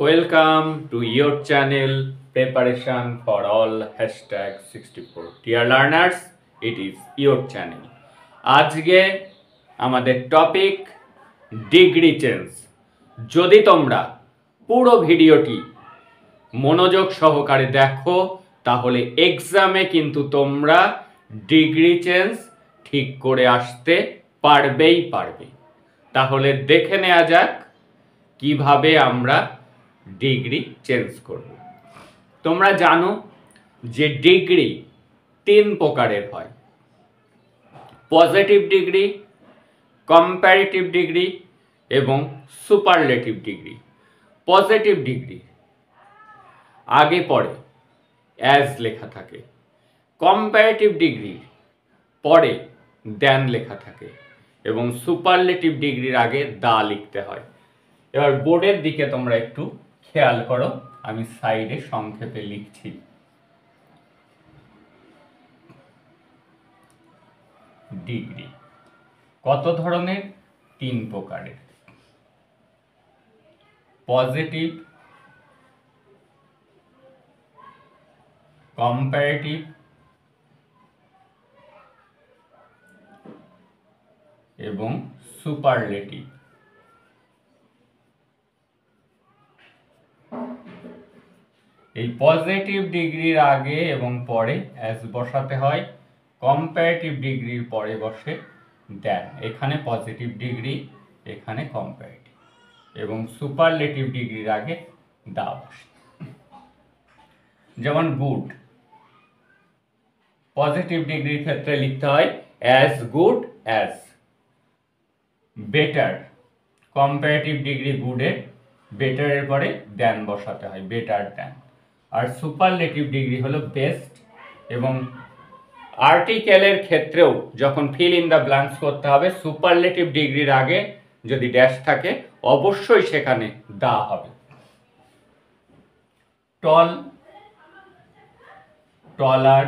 Welcome to your channel Preparation for All #64 Dear learners, it is your channel. আজকে আমাদের topic degree change. যদি তোমরা পুরো ভিডিওটি মনোযোগ সহকারে দেখো তাহলে এক্সামে কিন্তু তোমরা ডিগ্রি চেঞ্জ ঠিক করে আসতে পারবে। তাহলে দেখে নেওয়া যাক কিভাবে আমরা ডিগ্রি চেঞ্জ করব। তোমরা জানো যে ডিগ্রি 3 প্রকারের হয়: পজিটিভ ডিগ্রি, কম্পারেটিভ ডিগ্রি এবং সুপারলেটিভ ডিগ্রি। পজিটিভ ডিগ্রি আগে পরে অ্যাজ লেখা থাকে, কম্পারেটিভ ডিগ্রি পরে দেন লেখা থাকে এবং সুপারলেটিভ ডিগ্রির আগে দা লিখতে হয়। এবার বোর্ডের দিকে তোমরা একটু খেয়াল করো, আমি সাইডে সংক্ষেপে লিখছি। ডিগ্রি কত ধরনের? 3 প্রকারের: পজিটিভ, কম্পারেটিভ এবং সুপারলেটিভ। এই পজিটিভ ডিগ্রির আগে এবং পরে অ্যাজ বসাতে হয়, কম্পারেটিভ ডিগ্রির পরে বসে দেন। এখানে পজিটিভ ডিগ্রি, এখানে কম্পারেটিভ, এবং সুপারলেটিভ ডিগ্রির আগে দা বসে। যেমন গুড, পজিটিভ ডিগ্রির ক্ষেত্রে লিখতে হয় as good as. Better, comparative degree গুডের বেটারের পরে দেন বসাতে হয়, বেটার দেন। আর সুপারলেটিভ ডিগ্রি হলো বেস্ট। এবং আর্টিকেলের ক্ষেত্রেও যখন ফিল ইন দ্য ব্ল্যাঙ্কস করতে হবে, সুপারলেটিভ ডিগ্রির আগে যদি ড্যাশ থাকে অবশ্যই সেখানে দা হবে। Tall, taller,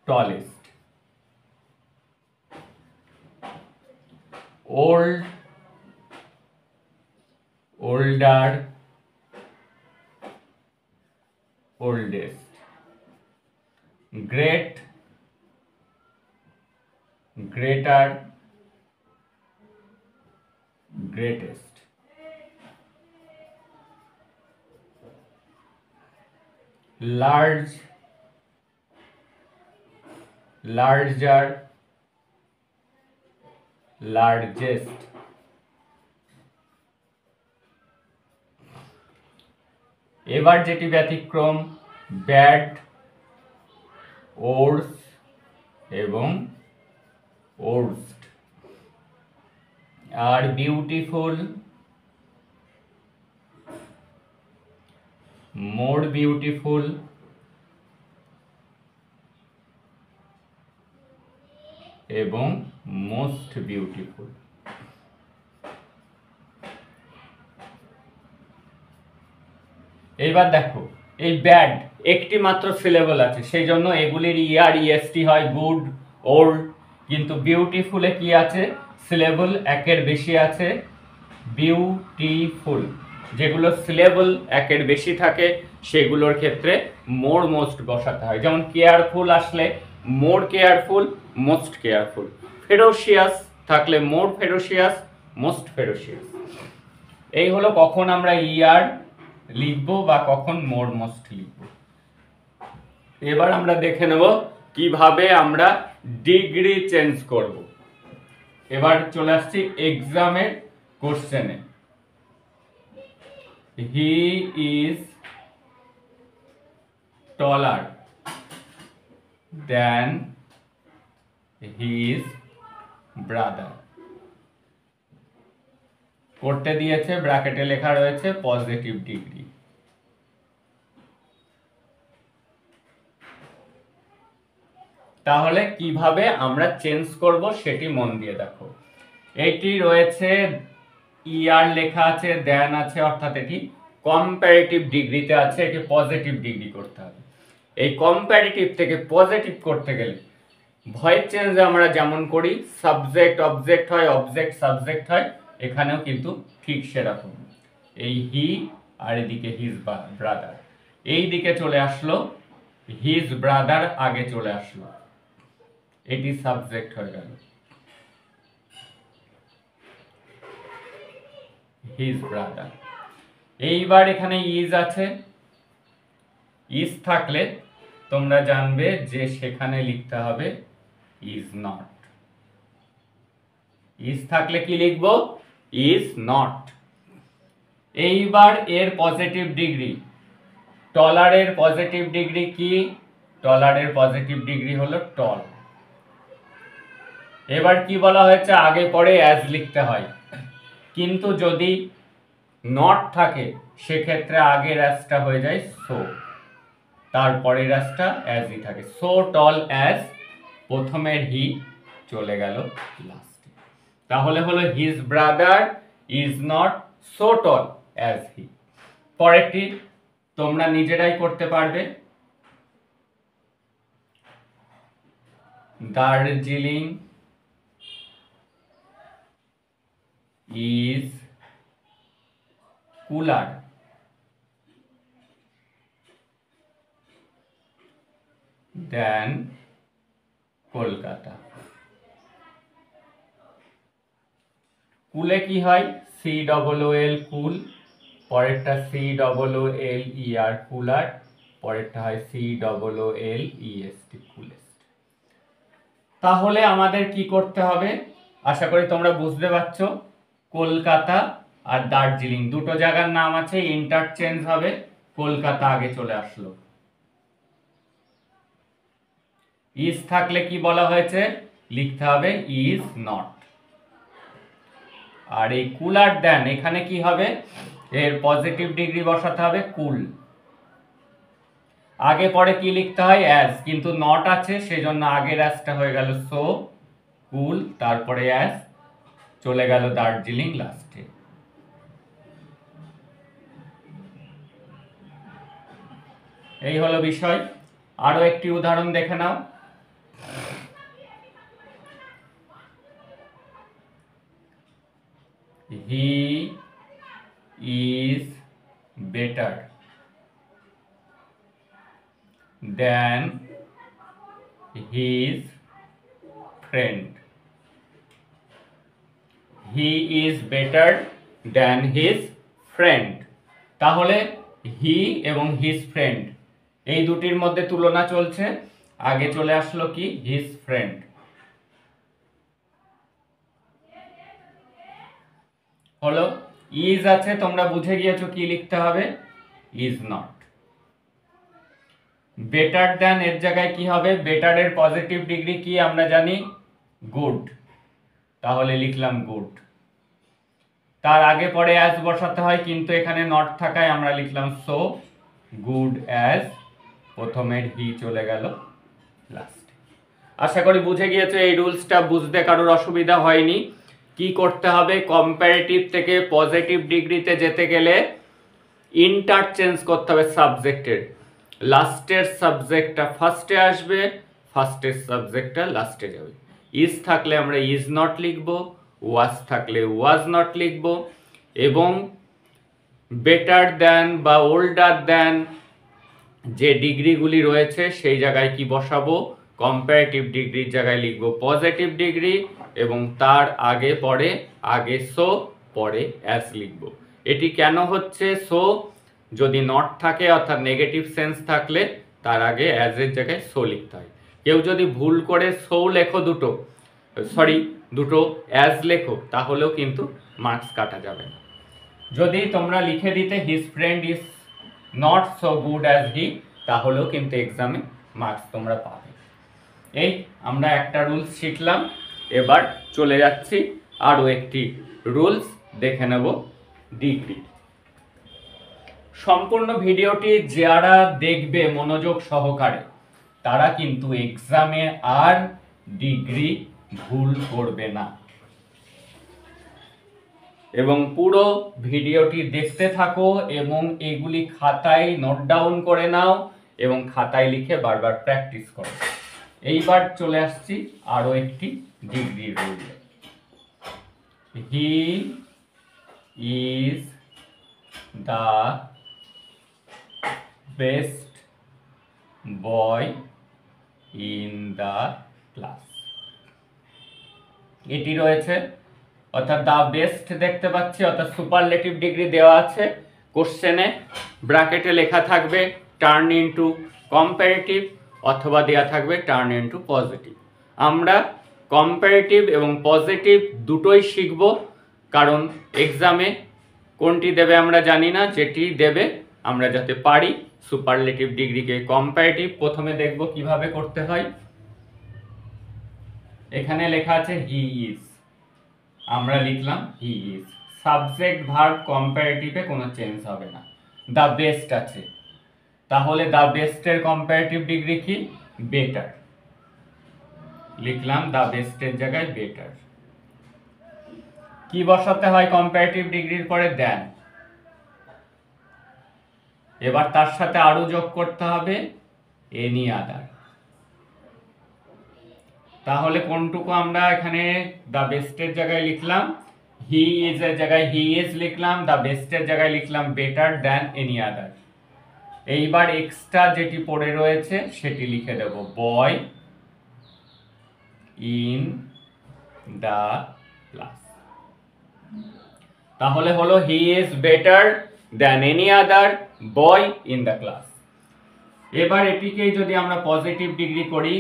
tallest. Old, older, oldest. Great, greater, greatest. Large, larger, largest. এবার যেটি ব্যতিক্রম, ব্যাড, ওর্স এবং ওর্স্ট। আর বিউটিফুল, মোর বিউটিফুল এবং মোস্ট বিউটিফুল। এইবার দেখো, এই ব্যাড একটি মাত্র সিলেবল আছে, সেই জন্য এগুলির ইআর ইএসটি হয় গুড, ওল্ড। কিন্তু বিউটিফুলে কি আছে? সিলেবল একের বেশি আছে, বিউটিফুল। যেগুলো সিলেবল একের বেশি থাকে সেগুলোর ক্ষেত্রে মোর মোস্ট বসাতে হয়। যেমন কেয়ারফুল আসলে মোর কেয়ারফুল, মোস্ট কেয়ারফুল। ফেরোশিয়াস থাকলে মোর ফেরোশিয়াস, মোস্ট ফেরোশিয়াস। এই হলো কখন আমরা ইআর লিখবো বা কখন মোর মোস্ট লিখবো। এবার আমরা দেখে নেব কিভাবে আমরা ডিগ্রি চেঞ্জ করব। এবার চলে আসছি এক্সামের কোশ্চেনে। He is taller than his brother. করতে দিয়েছে, ব্র্যাকেটে লেখা রয়েছে পজিটিভ ডিগ্রি। তাহলে কিভাবে আমরা চেঞ্জ করব সেটি মন দিয়ে দেখো। এটি রয়েছে ইআর লেখা আছে, দেন আছে, অর্থাৎ এটি কম্পারেটিভ ডিগ্রিতে আছে, এটি পজিটিভ ডিগ্রি করতে হবে। এই কম্পারেটিভ থেকে পজিটিভ করতে গেলে ভয়েস চেঞ্জ আমরা যেমন করি, সাবজেক্ট অবজেক্ট হয়, অবজেক্ট সাবজেক্ট হয়, এখানেও কিন্তু ঠিক সেরকম। এই হি আর এদিকে হিজ ব্রাদার, এই দিকে চলে আসলো, হিজ ব্রাদার আগে চলে আসলো, এটি সাবজেক্ট হয়ে গেল, হিজ ব্রাদার। এইবার এখানে ইজ আছে, ইজ থাকলে তোমরা জানবে যে সেখানে লিখতে হবে ইজ নট। ইজ থাকলে কি লিখব? Is not. এইবার এর পজিটিভ ডিগ্রি, টলারের পজিটিভ ডিগ্রি কি? টলারের পজিটিভ ডিগ্রি হলো টল। এবার কি বলা হয়েছে? আগে পরে অ্যাজ লিখতে হয়, কিন্তু যদি নট থাকে সেক্ষেত্রে আগের অ্যাজটা হয়ে যায় সো, তারপরের অ্যাজটা অ্যাজই থাকে। সো টল অ্যাজ, প্রথমের হি চলে গেল লাস্টে, তাহলে হলো his brother is not so tall as he. পরেরটি তোমরা নিজেরাই করতে পারবে। Darjeeling is cooler than Kolkata. কুলে কি হয়? COOL কুল, পরেরটা COOLER কুলার, পরেরটা হয় COOLEST কুলেস্ট। তাহলে আমাদের কি করতে হবে? আশা করি তোমরা বুঝতে পারছো। কলকাতা আর দার্জিলিং দুটো জায়গার নাম আছে, ইন্টারচেঞ্জ হবে, কলকাতা আগে চলে আসলো। ইজ থাকলে কি বলা হয়েছে? লিখতে হবে ইজ নট। আর এই কুলার দেন, এখানে কি হবে? এর পজিটিভ ডিগ্রি বসাতে হবে কুল। আগে পরে কি লিখতে হয়? অ্যাজ, কিন্তু নট আছে সেজন্য আগের অ্যাজটা হয়ে গেল সো, কুল, তারপরে অ্যাজ, চলে গেল দার্জিলিং লাস্টে। এই হলো বিষয়। আরো একটি উদাহরণ দেখে নাও। He is better than his friend. He is better than his friend. তাহলে হি এবং হিজ ফ্রেন্ড এই দুটির মধ্যে তুলনা চলছে, আগে চলে আসলো কি? His friend. হলো ইজ আছে, তোমরা বুঝে গিয়েছো কি লিখতে হবে? Is not. বেটার দ্যান এর জায়গায় কি হবে? বেটারের পজিটিভ ডিগ্রি কি আমরা জানি? গুড, তাহলে লিখলাম গুড। তার আগে পরে অ্যাজ বসাতে হয়, কিন্তু এখানে নট থাকায় আমরা লিখলাম সো, গুড অ্যাজ, প্রথমের হি চলে গেল লাস্টে। আশা করি বুঝে গিয়েছো। এই রুলসটা বুঝতে কারোর অসুবিধা হয়নি। কি করতে হবে? কম্পারেটিভ থেকে পজিটিভ ডিগ্রিতে যেতে গেলে ইন্টারচেঞ্জ করতে হবে সাবজেক্টের। লাস্টের সাবজেক্টটা ফার্স্টে আসবে, ফার্স্টের সাবজেক্টটা লাস্টে যাবে। ইজ থাকলে আমরা ইজ নট লিখব, ওয়াজ থাকলে ওয়াজ নট লিখব, এবং বেটার দ্যান বা ওল্ডার দ্যান যে ডিগ্রিগুলি রয়েছে সেই জায়গায় কি বসাবো? কম্পারেটিভ ডিগ্রির জায়গায় লিখব পজিটিভ ডিগ্রি, এবং তার আগে পরে আগে সো, পরে অ্যাজ লিখব। এটি কেন হচ্ছে? সো যদি নট থাকে অর্থাৎ নেগেটিভ সেন্স থাকলে তার আগে অ্যাজ এর জায়গায় সো লিখতে হয়। কেউ যদি ভুল করে সো লেখো দুটো অ্যাজ লেখো, তাহলেও কিন্তু মার্কস কাটা যাবে না। যদি তোমরা লিখে দিতে his friend is not so good as হি, তাহলেও কিন্তু এক্সামে মার্কস তোমরা পাবে। এই আমরা একটা রুলস শিখলাম, এবার চলে যাচ্ছি আরও একটি রুলস দেখে নেব ডিগ্রি। সম্পূর্ণ ভিডিওটি যারা দেখবে মনোযোগ সহকারে তারা কিন্তু এক্সামে আর ডিগ্রি ভুল করবে না, এবং পুরো ভিডিওটি দেখতে থাকো এবং এগুলি খাতায় নোট ডাউন করে নাও এবং খাতায় লিখে বারবার প্র্যাকটিস করো। এইবার চলে আসছি আরো একটি degree rule. He is the best boy in the class. এটি রয়েছে, অর্থাৎ দ্য বেস্ট দেখতে পাচ্ছি, অর্থাৎ সুপারলেটিভ ডিগ্রি দেওয়া আছে কোশ্চেনে, ব্র্যাকেটে লেখা থাকবে টার্ন ইনটু কম্পারেটিভ, অথবা দেওয়া থাকবে টার্ন ইনটু পজিটিভ। আমরা কম্পারেটিভ এবং পজিটিভ দুটোই শিখব, কারণ এক্সামে কোনটি দেবে আমরা জানি না, যেটি দেবে আমরা যাতে পারি সুপারলেটিভ ডিগ্রিকে কম্পারেটিভ প্রথমে দেখব কিভাবে করতে হয়। এখানে লেখা আছে হি ইজ, আমরা লিখলাম হি ইজ, সাবজেক্ট ভার্ব কম্পারেটিভে কোনো চেঞ্জ হবে না। দ্য বেস্ট আছে, তাহলে দ্য বেস্টের কম্পারেটিভ ডিগ্রি কি? বেটার, লিখলাম দ্য বেস্টের জায়গায় বেটার। কি বসাতে হয় কম্পারেটিভ ডিগ্রির পরে? দেন। এবার তার সাথে আরো যোগ করতে হবে এনি আদার। তাহলে কোনটুকু আমরা এখানে দ্য বেস্টের জায়গায় লিখলাম হি ইজ এর জায়গায় হি ইজ লিখলাম, দ্য বেস্টের জায়গায় লিখলাম বেটার দ্যান এনি আদার। এইবার এক্সট্রা যেটি পড়ে রয়েছে সেটি লিখে দেব বয় ইন দ্য ক্লাস। তাহলে হলো হি is better than any other boy in the class. এবার এটিকেই যদি আমরা পজিটিভ ডিগ্রি করি,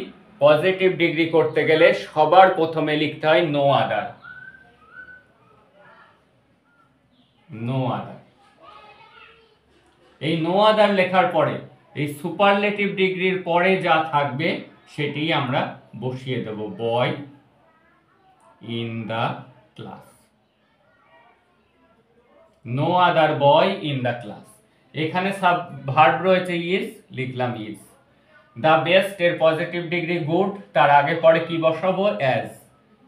পজিটিভ ডিগ্রি করতে গেলে সবার প্রথমে লিখতে হয় নো আদার, নো আদার। এই নো আদার লেখার পরে এই সুপারলেটিভ ডিগ্রির পরে যা থাকবে সেটি আমরা বসিয়ে দেব boy in the class, no other boy in the class. এখানে সাব ভার্ব রয়েছে ইজ, লিখলাম ইজ। দ্য বেস্ট এর পজিটিভ ডিগ্রি গুড, তার আগে পরে কি বসাবো? As,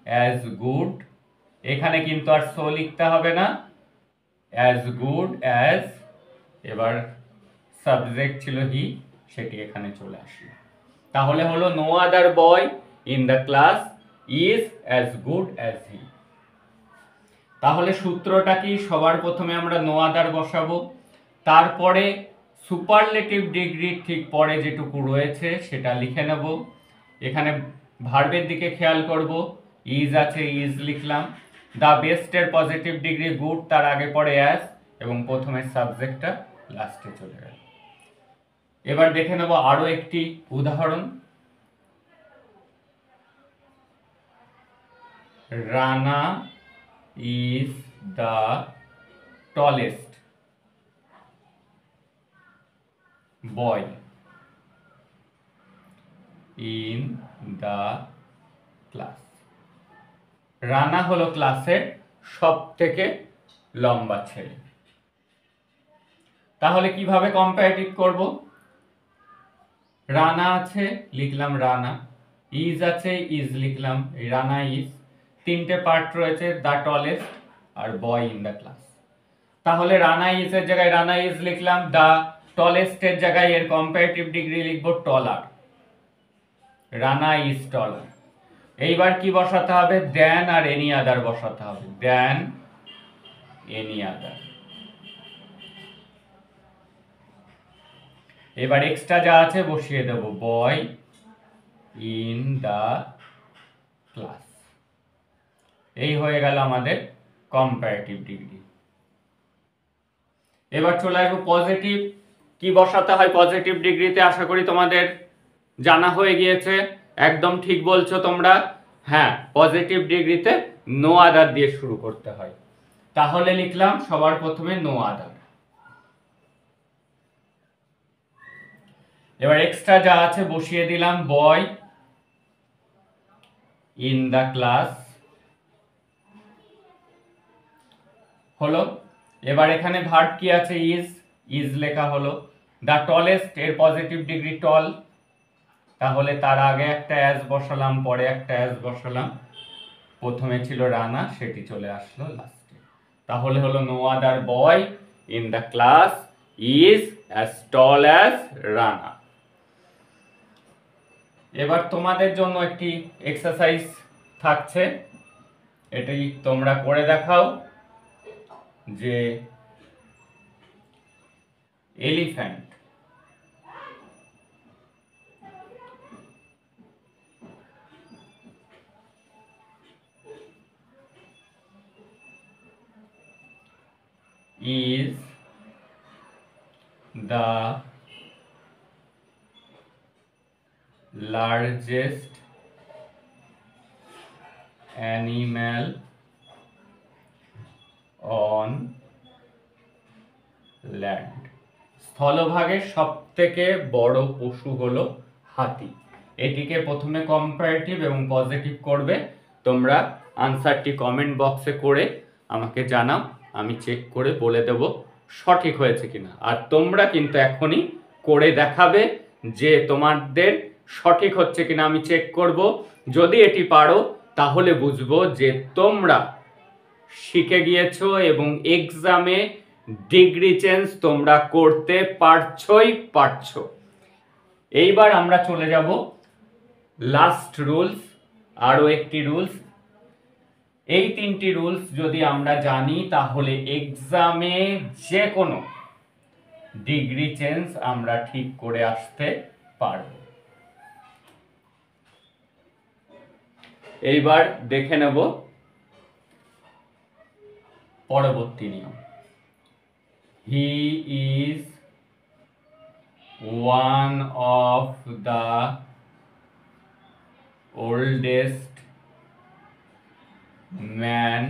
as good. এখানে কিন্তু আর সো লিখতে হবে না, অ্যাজ গুড অ্যাজ, এবার সাবজেক্ট ছিল হি, সেটি এখানে চলে আসে। তাহলে হলো no other boy in the class is as good as he. তাহলে সূত্রটা কি? সবার প্রথমে আমরা নো আদার বসাবো, তারপরে সুপারলেটিভ ডিগ্রির ঠিক পরে যেটুকু রয়েছে সেটা লিখে নেব। এখানে ভার্বের দিকে খেয়াল করব, ইজ আছে ইজ লিখলাম, দ্য বেস্টের পজিটিভ ডিগ্রি গুড, তার আগে পরে অ্যাজ, এবং প্রথমের সাবজেক্টটা লাস্টে চলে গেল। এবার দেখে নেব আরো একটি উদাহরণ। Rana is the tallest boy in the class. Rana হলো ক্লাসের সব থেকে লম্বা ছেলে। তাহলে কিভাবে কম্পারেটিভ করব? রানা আছে, লিখলাম রানা, ইজ আছে ইজ লিখলাম রানা ইজ, তিনটে পার্ট রয়েছে দ্য টলেস্ট আর বয় ইন দ্য ক্লাস। তাহলে রানা ইজ এর জায়গায় রানা ইজ লিখলাম, দ্য টলেস্ট এর জায়গায় এর কম্পারেটিভ ডিগ্রি লিখব টলার, রানা ইজ টলার। এইবার কি বসাতে হবে? দেন আর এনি আদার বসাতে হবে, দেন এনি আদার। এবার এক্সট্রা যা আছে বসিয়ে দেব বয় ইন দ্য ক্লাস। এই হয়ে গেল আমাদের কম্পারেটিভ ডিগ্রি। এবার চলে আসবো পজিটিভ। কি বসাতে হয় পজিটিভ ডিগ্রিতে? আশা করি তোমাদের জানা হয়ে গিয়েছে। একদম ঠিক বলছো তোমরা, হ্যাঁ, পজিটিভ ডিগ্রিতে নো আদার দিয়ে শুরু করতে হয়। তাহলে লিখলাম সবার প্রথমে নো আদার। এবার এক্সট্রা যা আছে বসিয়ে দিলাম বয় ইন দ্য ক্লাস, হলো। এবার এখানে ভার্ব কি আছে? ইজ, ইজ লেখা হলো। দ্য টলেস্ট এর পজিটিভ ডিগ্রি টল, তাহলে তার আগে একটা অ্যাজ বসালাম, পরে একটা অ্যাজ বসালাম, প্রথমে ছিল রানা, সেটি চলে আসলো লাস্টে। তাহলে হলো no other boy in the class is as tall as Rana. এবার তোমাদের জন্য একটি এক্সারসাইজ থাকছে, এটি তোমরা করে দেখাও যে elephant. is the largest animal on land. স্থলভাগের সবথেকে বড় পশু হলো হাতি। এটিকে প্রথমে কম্পারেটিভ এবং পজিটিভ করবে। তোমরা আনসারটি কমেন্ট বক্সে করে আমাকে জানাও, আমি চেক করে বলে দেব সঠিক হয়েছে কিনা। আর তোমরা কিন্তু এখনই করে দেখাবে যে তোমাদের সঠিক হচ্ছে কিনা আমি চেক করব। যদি এটি পারো তাহলে বুঝবো যে তোমরা শিখে গিয়েছো এবং এক্সামে ডিগ্রি চেঞ্জ তোমরা করতে পারছো। এইবার আমরা চলে যাব লাস্ট রুলস, আরও একটি রুলস। এই তিনটি রুলস যদি আমরা জানি তাহলে এক্সামে যে কোনো ডিগ্রি চেঞ্জ আমরা ঠিক করে আসতে পারব। এইবার দেখে নেব পরবর্তী নিয়ম। He is one of the oldest man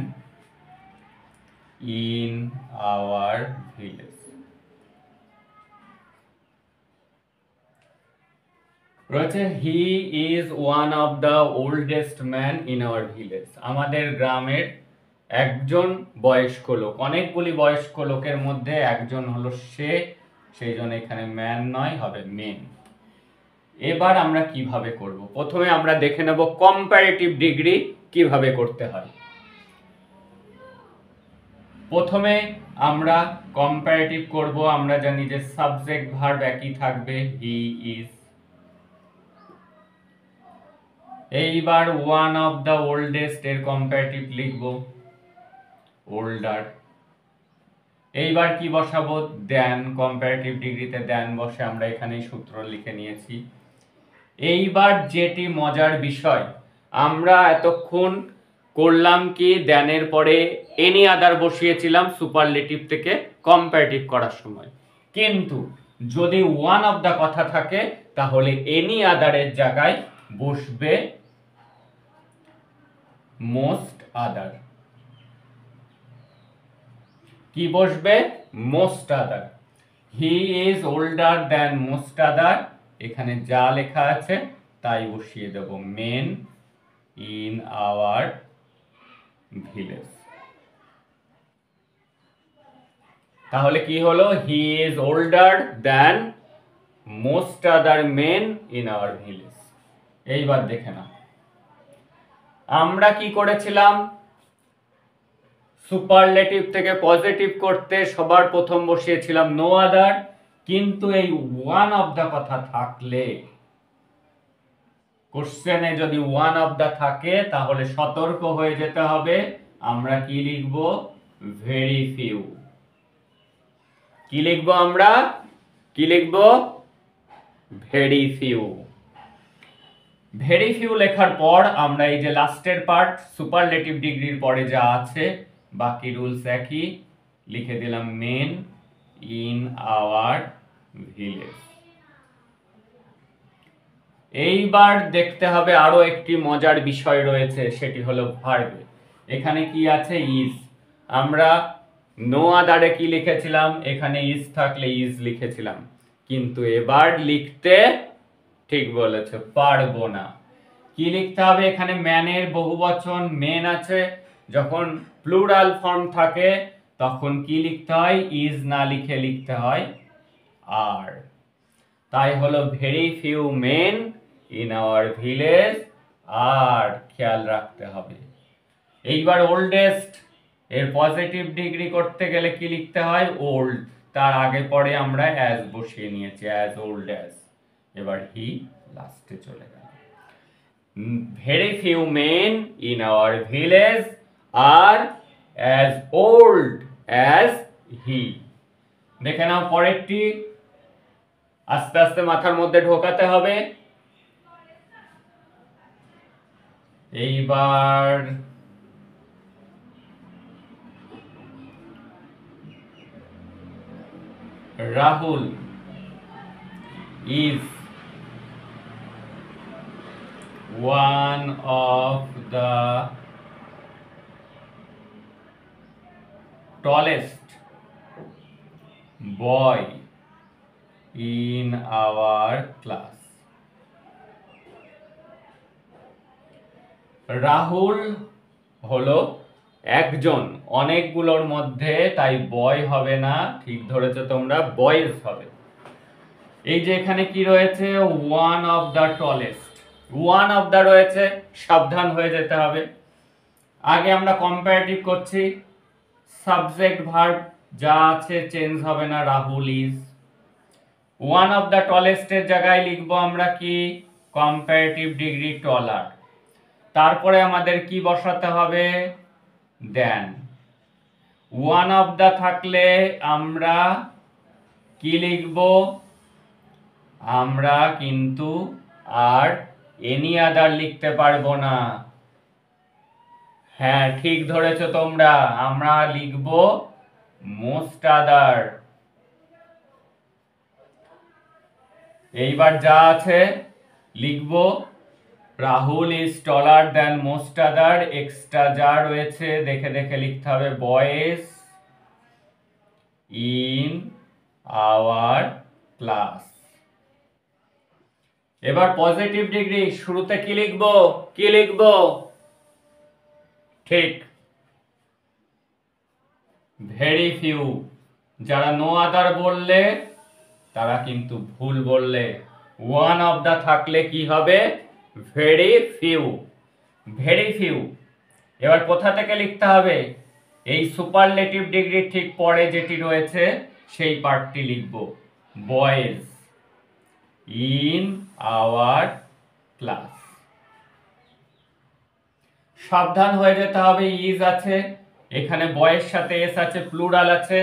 in our village. রয়েছে he is one of the oldest man in our village. আমাদের গ্রামের একজন বয়স্ক লোক, অনেকগুলি বয়স্ক লোকের মধ্যে একজন হলো সে, সেই জন্য এখানে ম্যান নয়, হবে মেন। এবার আমরা কিভাবে করব? প্রথমে আমরা দেখে নেব কম্পারেটিভ ডিগ্রি কিভাবে করতে হয়। প্রথমে আমরা কম্পারেটিভ করব। আমরা জানি যে সাবজেক্ট ভার্ব একই থাকবে, হি ইজ। এইবার ওয়ান অফ দ্য ওল্ডেস্ট এর কম্পারেটিভ লিখব ওল্ডার। এইবার কি বসাবো? দেন। কম্পারেটিভ ডিগ্রিতে দেন বসে, আমরা এখানে সূত্র লিখে নিয়েছি। এইবার যেটি মজার বিষয়, আমরা এতক্ষণ করলাম কি দেনের পরে এনি আদার বসিয়েছিলাম সুপারলেটিভ থেকে কম্পারেটিভ করার সময়, কিন্তু যদি ওয়ান অফ দ্য কথা থাকে তাহলে এনি আদারের জায়গায় বসবে মোস্ট আদার। কি বসবে? Most other. He is older than most other, এখানে যা লেখা আছে তাই বসিয়ে দেব মেন ইন আওয়ার ভিলেজ। তাহলে কি হলো? He is older than most other main in our village. এইবার দেখে না, আমরা কি করেছিলাম? সুপারলেটিভ থেকে পজিটিভ করতে সবার প্রথম বসিয়েছিলাম নো আদার, কিন্তু এই ওয়ান অফ দ্য কথা থাকলে, কোশ্চেনে যদি ওয়ান অফ দ্য থাকে তাহলে সতর্ক হয়ে যেতে হবে। আমরা কি লিখব? Very few. কি লিখব আমরা? কি লিখব? Very few. ভেরি ফিউ লেখার পর আমরা এই যে লাস্টের পার্ট সুপারলেটিভ ডিগ্রির পরে যা আছে বাকি রুলস একই, লিখে দিলাম মেন ইন আওয়ার ভিলেজ। এইবার দেখতে হবে আরো একটি মজার বিষয় রয়েছে, সেটি হলো ভার্বে। এখানে কি আছে? ইজ। আমরা নো আদারে কি লিখেছিলাম? এখানে ইজ থাকলে ইজ লিখেছিলাম, কিন্তু এবার লিখতে ঠিক বলেছে পারবো না। কি লিখতে হবে? এখানে ম্যানের বহুবচন মেন আছে, যখন প্লুরাল ফর্ম থাকে তখন কি লিখতে হয়? ইজ না লিখে লিখতে হয় আর। তাই হলো very few men in our village, আর খেয়াল রাখতে হবে। এইবার ওল্ডেস্ট এর পজিটিভ ডিগ্রি করতে গেলে কি লিখতে হয়? ওল্ড। তার আগে পরে আমরা অ্যাজ বসিয়ে নিয়েছি, অ্যাজ ওল্ড অ্যাজ। এবার হি লাস্টে চলে গেল। Very few men in our village are as old as he. দেখে নাও পরেরটি, আস্তে আস্তে মাথার মধ্যে ঢোকাতে হবে। এইবার Rahul is one of the tallest boy in our class. Rahul হলো একজন অনেকগুলোর মধ্যে, তাই বয় হবে না, ঠিক ধরেছো তোমরা, বয়েজ হবে। এই যে এখানে কি রয়েছে, one of the tallest, one of the রয়েছে, সাবধান হয়ে যেতে হবে। আগে আমরা কম্পারেটিভ করছি, সাবজেক্ট ভার্ব যা আছে চেঞ্জ হবে না, Rahul is. One of the টলেস্টের জায়গায় লিখবো আমরা কি, কম্পারেটিভ ডিগ্রি টলার। তারপরে আমাদের কি বসাতে হবে, দেন। ওয়ান অফ দ্য থাকলে আমরা কি লিখব, আমরা কিন্তু আর এনি আদার লিখতে পারবো না। হ্যাঁ ঠিক ধরেছো তোমরা, আমরা লিখব মোস্ট আদার। এইবার যা আছে লিখব, Rahul is taller than most other, extra যা রয়েছে দেখে দেখে লিখতে হবে, বয়েজ ইন আওয়ার ক্লাস। এবার পজিটিভ ডিগ্রি, শুরুতে কি লিখব, কি লিখব, ঠিক ভেরি ফিউ। যারা নো আদার বললে তারা কিন্তু ভুল বললে, ওয়ান অফ দা থাকলে কি হবে, ভেরি ফিউ, ভেরি ফিউ। এবার কোথা থেকে লিখতে হবে, এই সুপারলেটিভ ডিগ্রি ঠিক পরে যেটি রয়েছে সেই পার্টটি লিখব, বয়েজ ইন আওয়ার ক্লাস। সাবধান হয়ে যেতে হবে, ইজ আছে এখানে, বয়ের সাথে এস আছে, প্লুরাল আছে,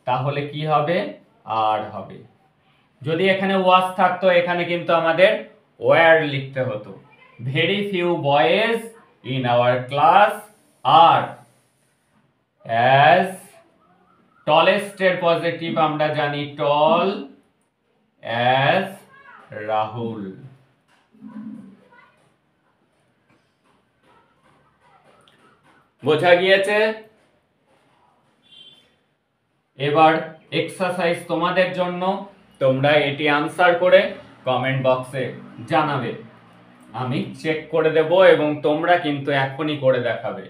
তাহলে কি হবে, আর হবে। যদি এখানে ওয়াজ থাকতো এখানে কিন্তু আমাদের ওয়ার লিখতে হতো। Very few boys in our class are, as tallest এর পজিটিভ আমরা জানি টল, অ্যাজ রাহুল। বোঝা গিয়েছে? এবার এক্সারসাইজ তোমাদের জন্য, তোমরা এটি আনসার করে কমেন্ট বক্সে জানাবে, আমি চেক করে দেব এবং তোমরা কিন্তু এখনই করে দেখাবে।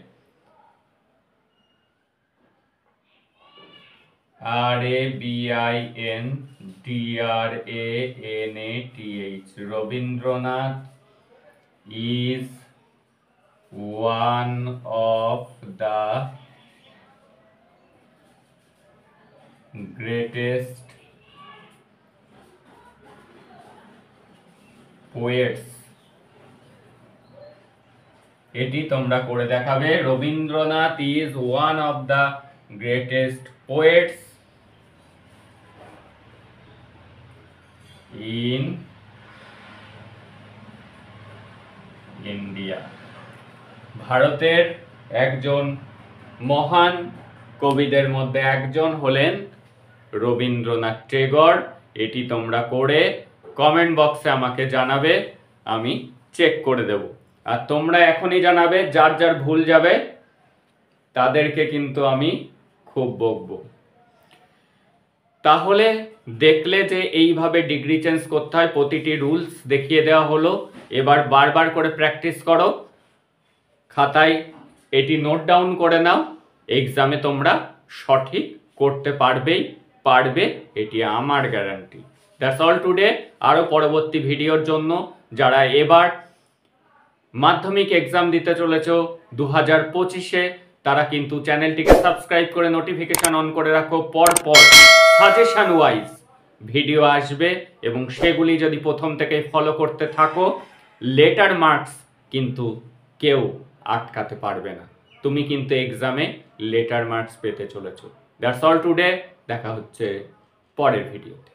RABINDRANATH, Rabindranath is one of the greatest poets, এটি তোমরা করে দেখাবে, Rabindranath is one of the greatest poets in India, ভারতের একজন মহান কবিদের মধ্যে একজন হলেন রবীন্দ্রনাথ টেগর। এটি তোমরা করে কমেন্ট বক্সে আমাকে জানাবে, আমি চেক করে দেব। আর তোমরা এখনই জানাবে, যার যার ভুল যাবে তাদেরকে কিন্তু আমি খুব বকবো। তাহলে দেখলে যে এইভাবে ডিগ্রি চেঞ্জ করতে হয়, প্রতিটি রুলস দেখিয়ে দেওয়া হলো। এবার বারবার করে প্র্যাকটিস করো, খাতায় এটি নোট ডাউন করে নাও, এক্সামে তোমরা সঠিক করতে পারবে, এটি আমার গ্যারান্টি। That's all today. আরও পরবর্তী ভিডিওর জন্য যারা এবার মাধ্যমিক এক্সাম দিতে চলেছ 2025-এ, তারা কিন্তু চ্যানেলটিকে সাবস্ক্রাইব করে নোটিফিকেশন অন করে রাখো। পরপর সাজেশন ওয়াইজ ভিডিও আসবে এবং সেগুলি যদি প্রথম থেকে ফলো করতে থাকো, লেটার মার্কস কিন্তু কেউ আটকাতে পারবে না। তুমি কিন্তু এক্সামে লেটার মার্কস পেতে চলেছো। That's all today. দেখা হচ্ছে পরের ভিডিওতে।